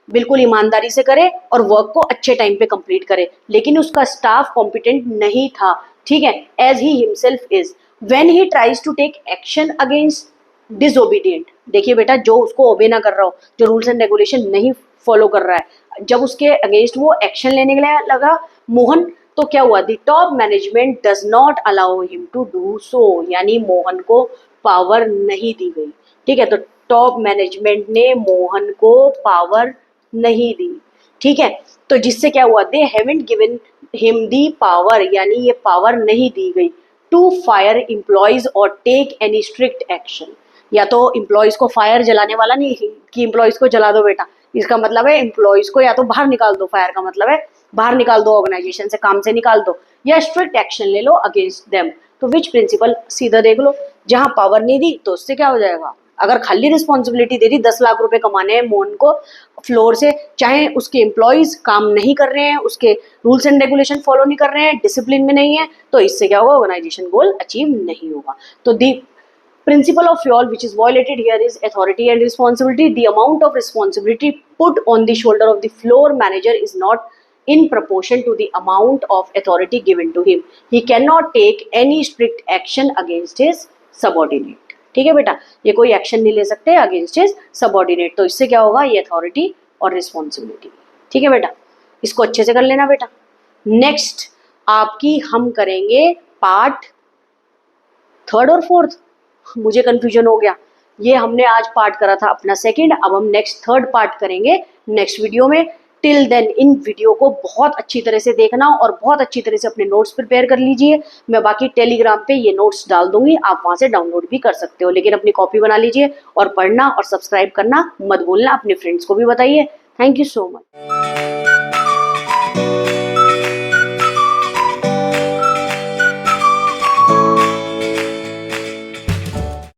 बिल्कुल ईमानदारी से करे और वर्क को अच्छे टाइम पे कंप्लीट करे, लेकिन उसका स्टाफ कॉम्पिटेंट नहीं था, ठीक है, as he himself is. When he tries to take action against disobedient, देखिए बेटा जो उसको ओबे ना कर रहा हो, जो रूल्स एंड रेगुलेशन नहीं फॉलो कर रहा है, जब उसके अगेंस्ट वो एक्शन लेने के लिए लगा मोहन, तो क्या हुआ, the top management does not allow him to do so, यानी मोहन को पावर नहीं दी गई, ठीक है। तो टॉप मैनेजमेंट ने मोहन को पावर नहीं दी, ठीक है। तो जिससे क्या हुआ, they haven't given him the power, यानी ये पावर नहीं दी गई टू फायर एम्प्लॉयज और टेक एनी स्ट्रिक्ट एक्शन। या तो एम्प्लॉयज को फायर जलाने वाला नहीं कि एम्प्लॉयज को जला दो बेटा, इसका मतलब है एम्प्लॉयज को या तो बाहर निकाल दो, फायर का मतलब है बाहर निकाल दो, ऑर्गेनाइजेशन से, काम से निकाल दो, या स्ट्रिक्ट एक्शन ले लो अगेंस्ट देम। तो विच प्रिंसिपल, सीधा देख लो, जहां पावर नहीं दी तो उससे क्या हो जाएगा, अगर खाली रिस्पॉन्सिबिलिटी दे दी 10 लाख रुपए कमाने हैं मोहन को फ्लोर से, चाहे उसके एम्प्लॉयज काम नहीं कर रहे हैं, उसके रूल्स एंड रेगुलेशन फॉलो नहीं कर रहे हैं, डिसिप्लिन में नहीं है, तो इससे क्या होगा, ऑर्गेनाइजेशन गोल अचीव नहीं होगा। तो दी principle of fuel which is violated here is authority and responsibility. The amount of responsibility put on the shoulder of the floor manager is not in proportion to the amount of authority given to him. He cannot take any strict action against his subordinate. ठीक है बेटा, ये कोई action नहीं ले सकते against his subordinate, तो इससे क्या होगा, ये अथॉरिटी और रिस्पॉन्सिबिलिटी। ठीक है बेटा, इसको अच्छे से कर लेना बेटा। नेक्स्ट आपकी हम करेंगे पार्ट 3rd और 4th, मुझे कंफ्यूजन हो गया, ये हमने आज पार्ट करा था अपना 2nd, अब हम नेक्स्ट 3rd पार्ट करेंगे नेक्स्ट वीडियो में। टिल देन इन वीडियो को बहुत अच्छी तरह से देखना और बहुत अच्छी तरह से अपने नोट्स प्रिपेयर कर लीजिए। मैं बाकी टेलीग्राम पे ये नोट्स डाल दूंगी, आप वहां से डाउनलोड भी कर सकते हो, लेकिन अपनी कॉपी बना लीजिए और पढ़ना और सब्सक्राइब करना मत भूलना, अपने फ्रेंड्स को भी बताइए। Thank you so much.